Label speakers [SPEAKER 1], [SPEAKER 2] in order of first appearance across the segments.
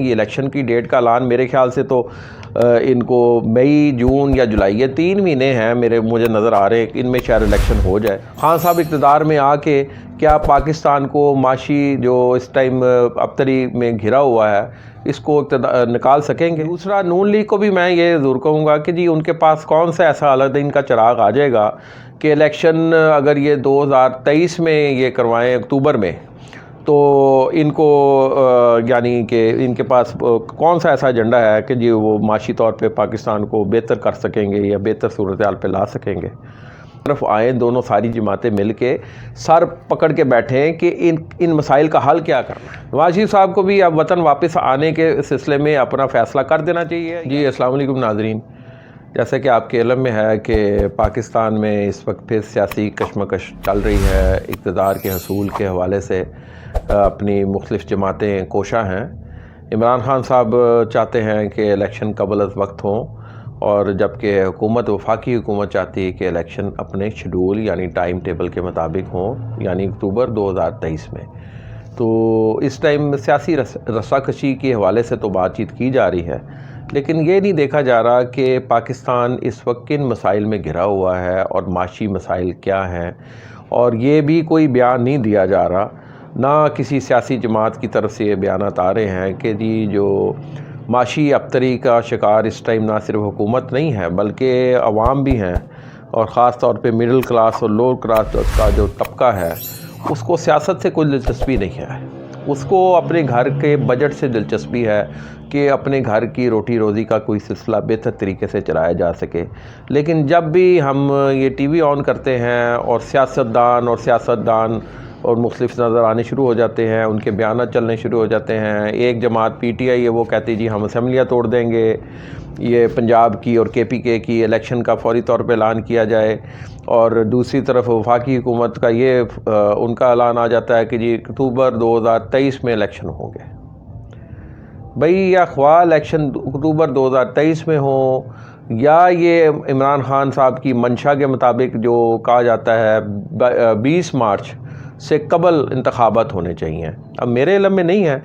[SPEAKER 1] یہ الیکشن کی ڈیٹ کا اعلان میرے خیال سے تو ان کو مئی، جون یا جولائی، یہ 3 مہینے ہیں مجھے نظر آ رہے ہیں، ان میں شاید الیکشن ہو جائے۔ خان صاحب اقتدار میں آ کے کیا پاکستان کو معاشی جو اس ٹائم ابتری میں گھرا ہوا ہے اس کو نکال سکیں گے؟ دوسرا، نون لیگ کو بھی میں یہ ضرور کہوں گا کہ جی ان کے پاس کون سا ایسا الدین کا چراغ آ جائے گا کہ الیکشن اگر یہ 2023 میں یہ کروائیں اکتوبر میں، تو ان کو یعنی کہ ان کے پاس کون سا ایسا ایجنڈا ہے کہ جی وہ معاشی طور پہ پاکستان کو بہتر کر سکیں گے یا بہتر صورتحال پہ لا سکیں گے؟ طرف آئیں دونوں ساری جماعتیں مل کے سر پکڑ کے بیٹھیں کہ ان مسائل کا حل کیا کرنا ہے۔ نواز شریف صاحب کو بھی اب وطن واپس آنے کے سلسلے میں اپنا فیصلہ کر دینا چاہیے۔ جی السلام علیکم ناظرین، جیسا کہ آپ کے علم میں ہے کہ پاکستان میں اس وقت پھر سیاسی کشمکش چل رہی ہے، اقتدار کے حصول کے حوالے سے اپنی مختلف جماعتیں کوشاں ہیں۔ عمران خان صاحب چاہتے ہیں کہ الیکشن قبل از وقت ہوں، اور جبکہ وفاقی حکومت چاہتی ہے کہ الیکشن اپنے شیڈول یعنی ٹائم ٹیبل کے مطابق ہوں، یعنی اکتوبر 2023 میں۔ تو اس ٹائم سیاسی رساکشی کے حوالے سے تو بات چیت کی جا رہی ہے، لیکن یہ نہیں دیکھا جا رہا کہ پاکستان اس وقت کن مسائل میں گھرا ہوا ہے اور معاشی مسائل کیا ہیں، اور یہ بھی کوئی بیان نہیں دیا جا رہا۔ نہ کسی سیاسی جماعت کی طرف سے یہ بیانات آ رہے ہیں کہ جی جو معاشی ابتری کا شکار اس ٹائم نہ صرف حکومت نہیں ہے بلکہ عوام بھی ہیں، اور خاص طور پہ مڈل کلاس اور لوور کلاس کا جو طبقہ ہے اس کو سیاست سے کوئی دلچسپی نہیں ہے، اس کو اپنے گھر کے بجٹ سے دلچسپی ہے کہ اپنے گھر کی روٹی روزی کا کوئی سلسلہ بہتر طریقے سے چلایا جا سکے۔ لیکن جب بھی ہم یہ ٹی وی آن کرتے ہیں اور سیاستدان اور مختلف نظر آنے شروع ہو جاتے ہیں، ان کے بیانات چلنے شروع ہو جاتے ہیں، ایک جماعت پی ٹی آئی ہے وہ کہتی جی ہم اسمبلیاں توڑ دیں گے، یہ پنجاب کی اور کے پی کے کی الیکشن کا فوری طور پہ اعلان کیا جائے، اور دوسری طرف وفاقی حکومت کا یہ ان کا اعلان آ جاتا ہے کہ جی اکتوبر 2023 میں الیکشن ہوں گے۔ بھئی یا خواہ الیکشن اکتوبر 2023 میں ہوں، یا یہ عمران خان صاحب کی منشا کے مطابق جو کہا جاتا ہے 20 مارچ سے قبل انتخابات ہونے چاہیے۔ اب میرے علم میں نہیں ہے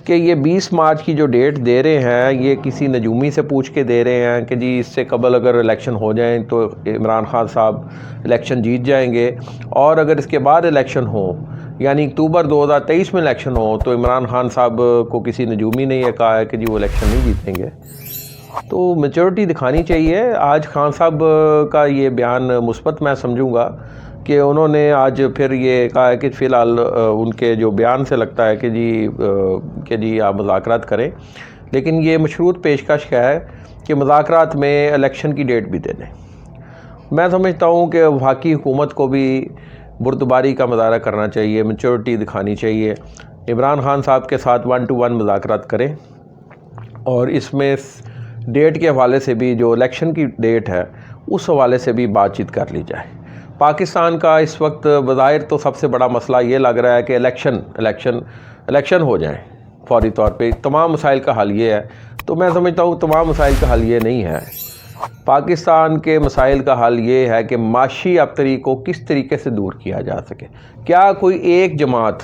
[SPEAKER 1] کہ یہ 20 مارچ کی جو ڈیٹ دے رہے ہیں یہ کسی نجومی سے پوچھ کے دے رہے ہیں کہ جی اس سے قبل اگر الیکشن ہو جائیں تو عمران خان صاحب الیکشن جیت جائیں گے، اور اگر اس کے بعد الیکشن ہو یعنی اکتوبر 2023 میں الیکشن ہو تو عمران خان صاحب کو کسی نجومی نے یہ کہا ہے کہ جی وہ الیکشن نہیں جیتیں گے۔ تو میچورٹی دکھانی چاہیے۔ آج خان صاحب کا یہ بیان مثبت میں سمجھوں گا کہ انہوں نے آج پھر یہ کہا ہے کہ فی الحال ان کے جو بیان سے لگتا ہے کہ جی آپ مذاکرات کریں، لیکن یہ مشروط پیشکش کیا ہے کہ مذاکرات میں الیکشن کی ڈیٹ بھی دے دیں۔ میں سمجھتا ہوں کہ وفاقی حکومت کو بھی بردباری کا مظاہرہ کرنا چاہیے، میچورٹی دکھانی چاہیے، عمران خان صاحب کے ساتھ 1 to 1 مذاکرات کریں، اور اس میں ڈیٹ کے حوالے سے بھی جو الیکشن کی ڈیٹ ہے اس حوالے سے بھی بات چیت کر لی جائے۔ پاکستان کا اس وقت بظاہر تو سب سے بڑا مسئلہ یہ لگ رہا ہے کہ الیکشن ہو جائیں فوری طور پہ، تمام مسائل کا حل یہ ہے۔ تو میں سمجھتا ہوں تمام مسائل کا حل یہ نہیں ہے۔ پاکستان کے مسائل کا حل یہ ہے کہ معاشی ابتری کو کس طریقے سے دور کیا جا سکے۔ کیا کوئی ایک جماعت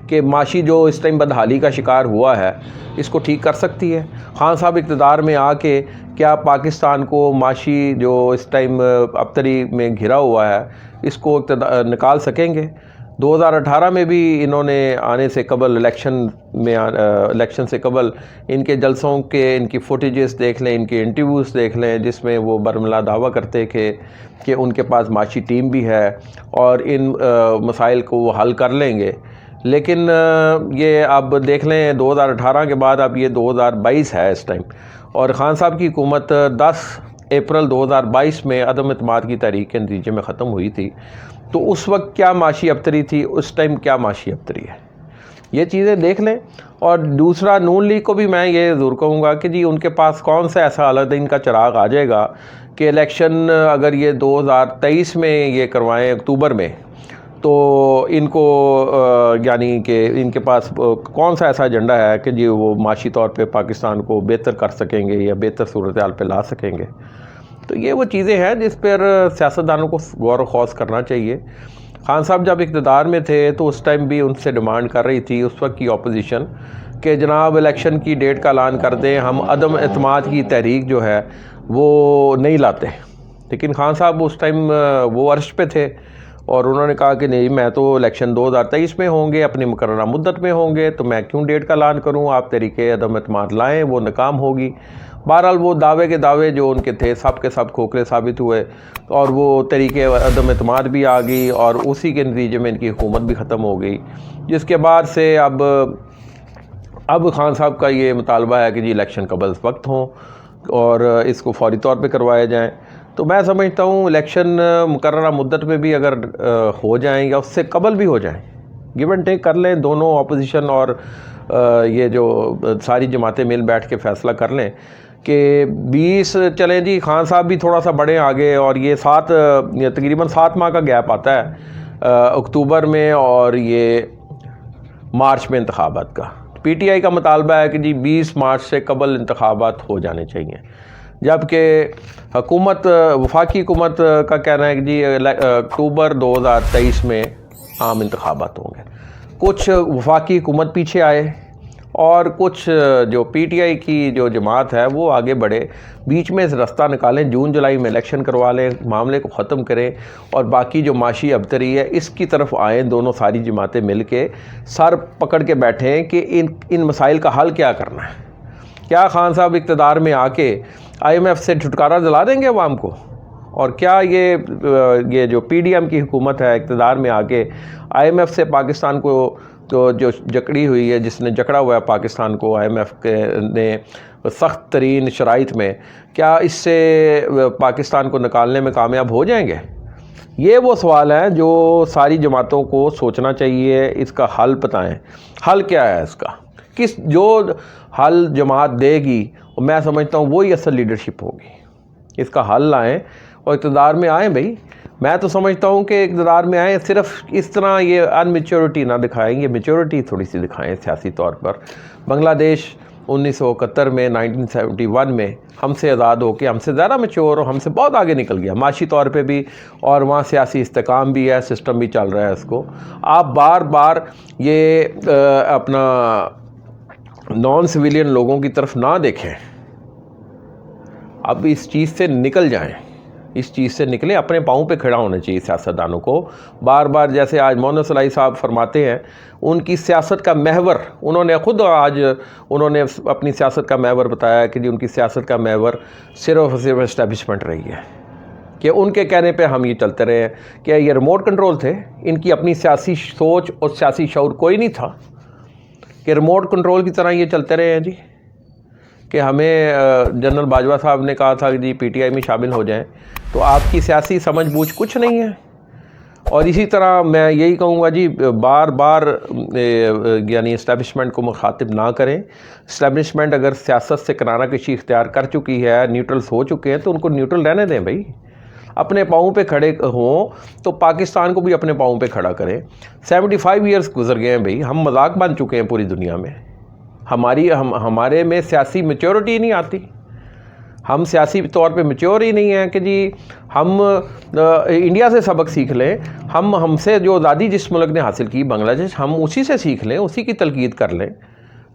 [SPEAKER 1] کہ معاشی جو اس ٹائم بدحالی کا شکار ہوا ہے اس کو ٹھیک کر سکتی ہے؟ خان صاحب اقتدار میں آ کے کیا پاکستان کو معاشی جو اس ٹائم ابتری میں گھرا ہوا ہے اس کو نکال سکیں گے؟ 2018 میں بھی انہوں نے آنے سے قبل الیکشن سے قبل ان کے جلسوں کے ان کی فوٹیجز دیکھ لیں، ان کے انٹرویوز دیکھ لیں، جس میں وہ برملا دعویٰ کرتے کہ ان کے پاس معاشی ٹیم بھی ہے اور ان مسائل کو وہ حل کر لیں گے۔ لیکن یہ اب دیکھ لیں 2018 کے بعد اب یہ 2022 ہے اس ٹائم، اور خان صاحب کی حکومت 10 اپریل 2022 میں عدم اعتماد کی تحریک کے نتیجے میں ختم ہوئی تھی۔ تو اس وقت کیا معاشی ابتری تھی، اس ٹائم کیا معاشی ابتری ہے، یہ چیزیں دیکھ لیں۔ اور دوسرا، نون لیگ کو بھی میں یہ ضرور کہوں گا کہ جی ان کے پاس کون سا ایسا الدین کا چراغ آ جائے گا کہ الیکشن اگر یہ 2023 میں یہ کروائیں اکتوبر میں، تو ان کو یعنی کہ ان کے پاس کون سا ایسا ایجنڈا ہے کہ جی وہ معاشی طور پہ پاکستان کو بہتر کر سکیں گے یا بہتر صورتحال پہ لا سکیں گے۔ تو یہ وہ چیزیں ہیں جس پر سیاستدانوں کو غور و خوض کرنا چاہیے۔ خان صاحب جب اقتدار میں تھے تو اس ٹائم بھی ان سے ڈیمانڈ کر رہی تھی اس وقت کی اپوزیشن کہ جناب الیکشن کی ڈیٹ کا اعلان کر دیں، ہم عدم اعتماد کی تحریک جو ہے وہ نہیں لاتے. لیکن خان صاحب اس ٹائم وہ عرش پہ تھے اور انہوں نے کہا کہ نہیں، میں تو الیکشن 2023 میں ہوں گے، اپنی مقررہ مدت میں ہوں گے، تو میں کیوں ڈیٹ کا اعلان کروں، آپ طریقے عدم اعتماد لائیں، وہ ناکام ہوگی. بہرحال وہ دعوے کے دعوے جو ان کے تھے سب کے سب کھوکھلے ثابت ہوئے اور وہ طریقے عدم اعتماد بھی آ گئی اور اسی کے نتیجے میں ان کی حکومت بھی ختم ہو گئی. جس کے بعد سے اب خان صاحب کا یہ مطالبہ ہے کہ جی الیکشن قبل وقت ہوں اور اس کو فوری طور پہ کروائے جائیں. تو میں سمجھتا ہوں الیکشن مقررہ مدت میں بھی اگر ہو جائیں یا اس سے قبل بھی ہو جائیں، گیو اینڈ ٹیک کر لیں دونوں اپوزیشن اور یہ جو ساری جماعتیں مل بیٹھ کے فیصلہ کر لیں کہ 20 چلیں جی، خان صاحب بھی تھوڑا سا بڑھیں آگے، اور یہ تقریباً 7 ماہ کا گیپ آتا ہے اکتوبر میں اور یہ مارچ میں انتخابات کا. پی ٹی آئی کا مطالبہ ہے کہ جی 20 مارچ سے قبل انتخابات ہو جانے چاہیے، جبکہ وفاقی حکومت کا کہنا ہے کہ جی اکتوبر 2023 میں عام انتخابات ہوں گے. کچھ وفاقی حکومت پیچھے آئے اور کچھ جو پی ٹی آئی کی جو جماعت ہے وہ آگے بڑھے، بیچ میں رستہ نکالیں، جون جولائی میں الیکشن کروا لیں، معاملے کو ختم کریں اور باقی جو معاشی ابتری ہے اس کی طرف آئیں. دونوں ساری جماعتیں مل کے سر پکڑ کے بیٹھیں کہ ان مسائل کا حل کیا کرنا ہے. کیا خان صاحب اقتدار میں آ کے آئی ایم ایف سے چھٹکارا دلا دیں گے عوام کو؟ اور کیا یہ جو پی ڈی ایم کی حکومت ہے اقتدار میں آ کے آئی ایم ایف سے پاکستان کو تو جو جکڑی ہوئی ہے، جس نے جکڑا ہوا ہے پاکستان کو آئی ایم ایف نے سخت ترین شرائط میں، کیا اس سے پاکستان کو نکالنے میں کامیاب ہو جائیں گے؟ یہ وہ سوال ہے جو ساری جماعتوں کو سوچنا چاہیے. اس کا حل بتائیں، حل کیا ہے اس کا؟ جو حل جماعت دے گی میں سمجھتا ہوں وہی اصل لیڈرشپ ہوگی. اس کا حل لائیں اور اقتدار میں آئیں. بھائی میں تو سمجھتا ہوں کہ اقتدار میں آئیں، صرف اس طرح یہ ان میچورٹی نہ دکھائیں، یہ میچورٹی تھوڑی سی دکھائیں سیاسی طور پر. بنگلہ دیش 1971 میں 1971 میں ہم سے آزاد ہو کے ہم سے زیادہ میچور اور ہم سے بہت آگے نکل گیا معاشی طور پہ بھی، اور وہاں سیاسی استحکام بھی ہے، سسٹم بھی چل رہا ہے. اس کو آپ بار بار یہ اپنا نان سویلین لوگوں کی طرف نہ دیکھیں. اب اس چیز سے نکل جائیں، اس چیز سے نکلیں، اپنے پاؤں پہ کھڑا ہونا چاہیے سیاستدانوں کو. بار بار جیسے آج مولانا صلاحی صاحب فرماتے ہیں، ان کی سیاست کا محور، انہوں نے خود آج اپنی سیاست کا محور بتایا کہ جی ان کی سیاست کا محور صرف اسٹیبلشمنٹ رہی ہے، کہ ان کے کہنے پہ ہم یہ چلتے رہے ہیں. کہ یہ ریموٹ کنٹرول تھے، ان کی اپنی سیاسی سوچ اور سیاسی شعور کوئی نہیں تھا کہ ریموٹ کنٹرول کی طرح یہ چلتے رہے ہیں جی. کہ ہمیں جنرل باجوہ صاحب نے کہا تھا کہ جی پی ٹی آئی میں شامل ہو جائیں، تو آپ کی سیاسی سمجھ بوجھ کچھ نہیں ہے. اور اسی طرح میں یہی کہوں گا جی بار بار یعنی اسٹیبلشمنٹ کو مخاطب نہ کریں. اسٹیبلشمنٹ اگر سیاست سے کنارہ کشی اختیار کر چکی ہے، نیوٹرلز ہو چکے ہیں، تو ان کو نیوٹرل رہنے دیں. بھائی اپنے پاؤں پہ کھڑے ہوں تو پاکستان کو بھی اپنے پاؤں پہ کھڑا کریں. 75 ایئرز گزر گئے ہیں بھائی، ہم مذاق بن چکے ہیں پوری دنیا میں. ہمارے میں سیاسی میچورٹی نہیں آتی، ہم سیاسی طور پہ میچور ہی نہیں ہیں کہ جی ہم انڈیا سے سبق سیکھ لیں. ہم سے جو آزادی جس ملک نے حاصل کی بنگلہ دیش، ہم اسی سے سیکھ لیں، اسی کی تلقین کر لیں.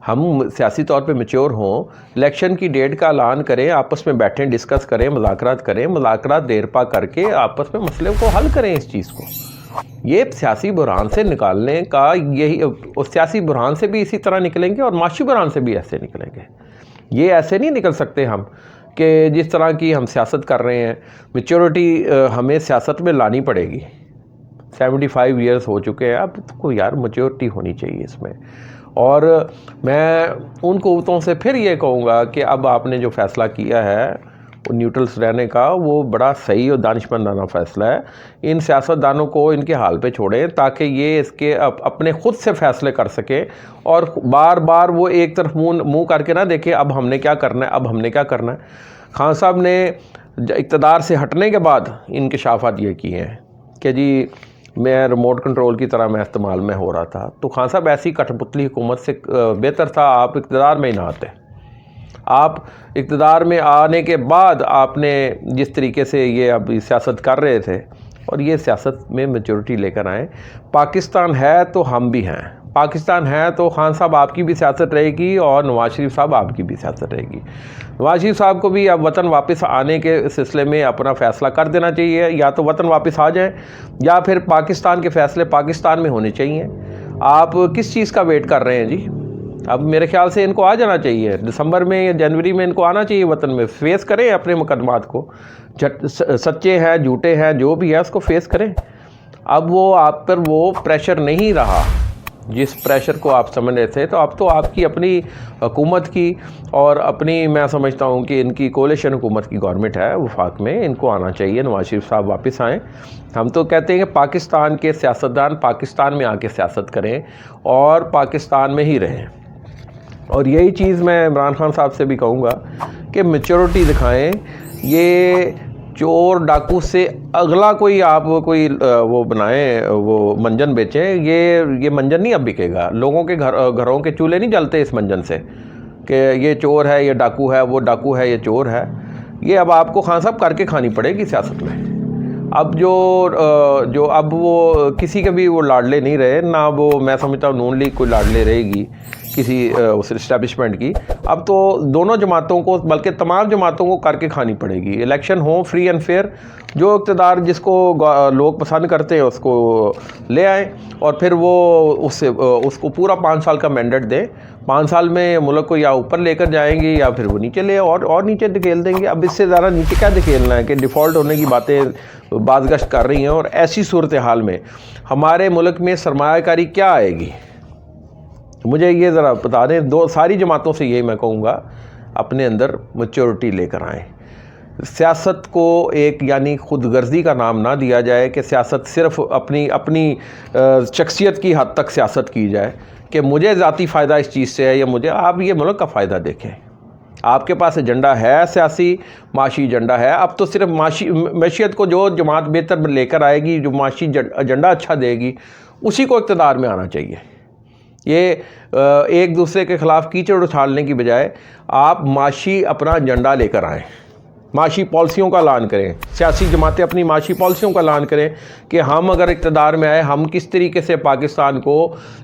[SPEAKER 1] ہم سیاسی طور پہ میچور ہوں، الیکشن کی ڈیٹ کا اعلان کریں، آپس میں بیٹھیں، ڈسکس کریں، مذاکرات کریں، مذاکرات دیر پا کر کے آپس میں مسئلے کو حل کریں. اس چیز کو یہ سیاسی بحران سے نکالنے کا یہی، سیاسی بحران سے بھی اسی طرح نکلیں گے اور معاشی بحران سے بھی ایسے نکلیں گے. یہ ایسے نہیں نکل سکتے ہم کہ جس طرح کی ہم سیاست کر رہے ہیں. میچورٹی ہمیں سیاست میں لانی پڑے گی. 75 ایئرز ہو چکے ہیں، اب کو یار میچورٹی ہونی چاہیے اس میں. اور میں ان قوتوں سے پھر یہ کہوں گا کہ اب آپ نے جو فیصلہ کیا ہے نیوٹرلس رہنے کا، وہ بڑا صحیح اور دانشمندانہ فیصلہ ہے. ان سیاستدانوں کو ان کے حال پہ چھوڑیں تاکہ یہ اس کے اپنے خود سے فیصلے کر سکیں اور بار بار وہ ایک طرف منہ کر کے نہ دیکھیں اب ہم نے کیا کرنا ہے، اب ہم نے کیا کرنا ہے. خان صاحب نے اقتدار سے ہٹنے کے بعد انکشافات یہ کیے ہیں کہ جی میں ریموٹ کنٹرول کی طرح میں استعمال میں ہو رہا تھا. تو خان صاحب ایسی کٹھ پتلی حکومت سے بہتر تھا آپ اقتدار میں ہی نہ آتے. آپ اقتدار میں آنے کے بعد آپ نے جس طریقے سے یہ اب سیاست کر رہے تھے، اور یہ سیاست میں میچورٹی لے کر آئیں. پاکستان ہے تو ہم بھی ہیں، پاکستان ہے تو خان صاحب آپ کی بھی سیاست رہے گی اور نواز شریف صاحب آپ کی بھی سیاست رہے گی. نواز شریف صاحب کو بھی اب وطن واپس آنے کے سلسلے میں اپنا فیصلہ کر دینا چاہیے, یا تو وطن واپس آ جائیں یا پھر پاکستان کے فیصلے پاکستان میں ہونے چاہیے. آپ کس چیز کا ویٹ کر رہے ہیں جی؟ اب میرے خیال سے ان کو آ جانا چاہیے, دسمبر میں یا جنوری میں ان کو آنا چاہیے وطن میں. فیس کریں اپنے مقدمات کو, سچے ہیں جھوٹے ہیں جو بھی ہے اس کو فیس کریں. اب وہ آپ پر وہ پریشر نہیں رہا جس پریشر کو آپ سمجھ رہے تھے. تو اب تو آپ کی اپنی حکومت کی اور اپنی, میں سمجھتا ہوں کہ ان کی کولیشن حکومت کی گورنمنٹ ہے وفاق میں, ان کو آنا چاہیے. نواز شریف صاحب واپس آئیں. ہم تو کہتے ہیں کہ پاکستان کے سیاستدان پاکستان میں آ کے سیاست کریں اور پاکستان میں ہی رہیں. اور یہی چیز میں عمران خان صاحب سے بھی کہوں گا کہ میچورٹی دکھائیں. یہ چور ڈاکو سے اگلا کوئی آپ کوئی وہ بنائیں, وہ منجن بیچیں. یہ منجن نہیں اب بکے گا. لوگوں کے گھروں کے چولہے نہیں جلتے اس منجن سے کہ یہ چور ہے, یہ ڈاکو ہے, وہ ڈاکو ہے, یہ چور ہے. یہ اب آپ کو خان صاحب کر کے کھانی پڑے گی سیاست میں. اب جو اب وہ کسی کے بھی وہ لاڈلے نہیں رہے, نہ وہ میں سمجھتا ہوں نون لیگ کوئی لاڈلے رہے گی کسی اس اسٹیبلشمنٹ کی. اب تو دونوں جماعتوں کو بلکہ تمام جماعتوں کو کر کے کھانی پڑے گی. الیکشن ہوں فری اینڈ فیئر, جو اقتدار جس کو لوگ پسند کرتے ہیں اس کو لے آئیں اور پھر وہ اس کو پورا 5 سال کا مینڈیٹ دیں. 5 سال میں ملک کو یا اوپر لے کر جائیں گے یا پھر وہ نیچے لے اور نیچے دھکیل دیں گے. اب اس سے زیادہ نیچے کیا دھکیلنا ہے کہ ڈیفالٹ ہونے کی باتیں بازگشت کر رہی ہیں. اور ایسی صورتحال میں ہمارے ملک میں سرمایہ کاری کیا آئے گی؟ مجھے یہ ذرا بتا دیں. ساری جماعتوں سے یہی میں کہوں گا اپنے اندر میچورٹی لے کر آئیں. سیاست کو ایک یعنی خود غرضی کا نام نہ دیا جائے کہ سیاست صرف اپنی شخصیت کی حد تک سیاست کی جائے کہ مجھے ذاتی فائدہ اس چیز سے ہے یا مجھے. آپ یہ ملک کا فائدہ دیکھیں. آپ کے پاس ایجنڈا ہے, سیاسی معاشی ایجنڈا ہے. اب تو صرف معیشت کو جو جماعت بہتر لے کر آئے گی, جو معاشی ایجنڈا اچھا دے گی, اسی کو اقتدار میں آنا چاہیے. یہ ایک دوسرے کے خلاف کیچڑ اچھالنے کی بجائے آپ معاشی اپنا ایجنڈا لے کر آئیں, معاشی پالیسیوں کا اعلان کریں. سیاسی جماعتیں اپنی معاشی پالیسیوں کا اعلان کریں کہ ہم اگر اقتدار میں آئے ہم کس طریقے سے پاکستان کو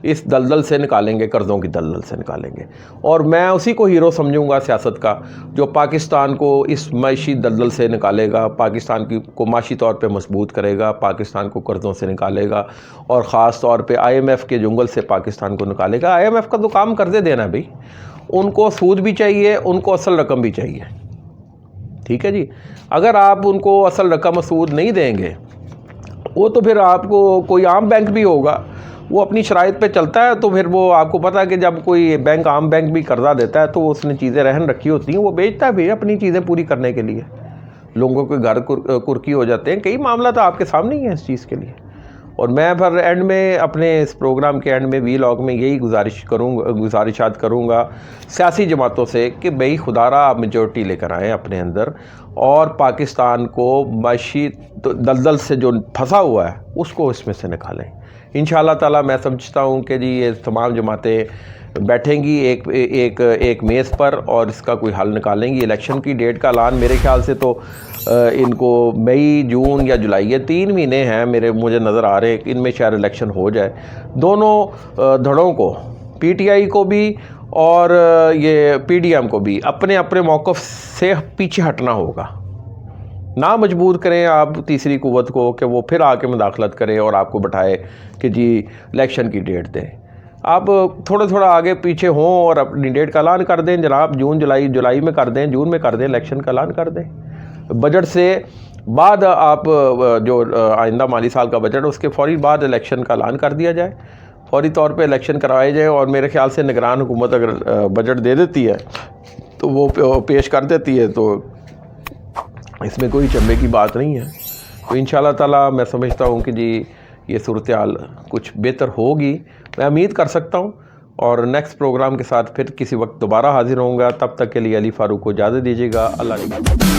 [SPEAKER 1] اس دلدل سے نکالیں گے, قرضوں کی دلدل سے نکالیں گے. اور میں اسی کو ہیرو سمجھوں گا سیاست کا جو پاکستان کو اس معاشی دلدل سے نکالے گا, پاکستان کو معاشی طور پہ مضبوط کرے گا, پاکستان کو قرضوں سے نکالے گا اور خاص طور پہ IMF کے جنگل سے پاکستان کو نکالے گا. IMF کا تو کام قرضے دینا ہے بھائی. ان کو سود بھی چاہیے, ان کو اصل رقم بھی چاہیے. ٹھیک ہے جی. اگر آپ ان کو اصل رقم سود نہیں دیں گے, وہ تو پھر آپ کو کوئی عام بینک بھی ہوگا وہ اپنی شرائط پہ چلتا ہے, تو پھر وہ آپ کو پتہ ہے کہ جب کوئی بینک عام بینک بھی قرضہ دیتا ہے تو اس نے چیزیں رہن رکھی ہوتی ہیں, وہ بیچتا ہے بھی اپنی چیزیں پوری کرنے کے لیے. لوگوں کے گھر کرکی ہو جاتے ہیں. کئی معاملات آپ کے سامنے ہی ہیں اس چیز کے لیے. اور میں پھر اینڈ میں اپنے اس پروگرام کے اینڈ میں وی لاگ میں یہی گزارشات کروں گا سیاسی جماعتوں سے کہ بھئی خدا را آپ میجورٹی لے کر آئیں اپنے اندر اور پاکستان کو معاشی دلدل سے جو پھنسا ہوا ہے اس کو اس میں سے نکالیں. انشاءاللہ تعالی میں سمجھتا ہوں کہ جی یہ تمام جماعتیں بیٹھیں گی ایک میز پر اور اس کا کوئی حل نکالیں گی. الیکشن کی ڈیٹ کا اعلان میرے خیال سے تو ان کو مئی, جون یا جولائی, یہ 3 مہینے ہیں مجھے نظر آ رہے کہ ان میں شاید الیکشن ہو جائے. دونوں دھڑوں کو, PTI کو بھی اور یہ PDM کو بھی اپنے موقف سے پیچھے ہٹنا ہوگا. نہ مجبور کریں آپ تیسری قوت کو کہ وہ پھر آ کے مداخلت کرے اور آپ کو بٹھائے کہ جی الیکشن کی ڈیٹ دیں. آپ تھوڑا آگے پیچھے ہوں اور اپنی ڈیٹ کا اعلان کر دیں جناب. جون جولائی میں کر دیں, جون میں کر دیں, الیکشن کا اعلان کر دیں. بجٹ سے بعد آپ جو آئندہ مالی سال کا بجٹ اس کے فوری بعد الیکشن کا اعلان کر دیا جائے, فوری طور پہ الیکشن کروائے جائیں. اور میرے خیال سے نگران حکومت اگر بجٹ دے دیتی ہے تو وہ پیش کر دیتی ہے تو اس میں کوئی چمبے کی بات نہیں ہے. تو انشاءاللہ تعالی میں سمجھتا ہوں کہ جی یہ صورتحال کچھ بہتر ہوگی, میں امید کر سکتا ہوں. اور نیکسٹ پروگرام کے ساتھ پھر کسی وقت دوبارہ حاضر ہوں گا. تب تک کے لیے علی فاروق کو اجازت دیجیے گا. اللہ حافظ.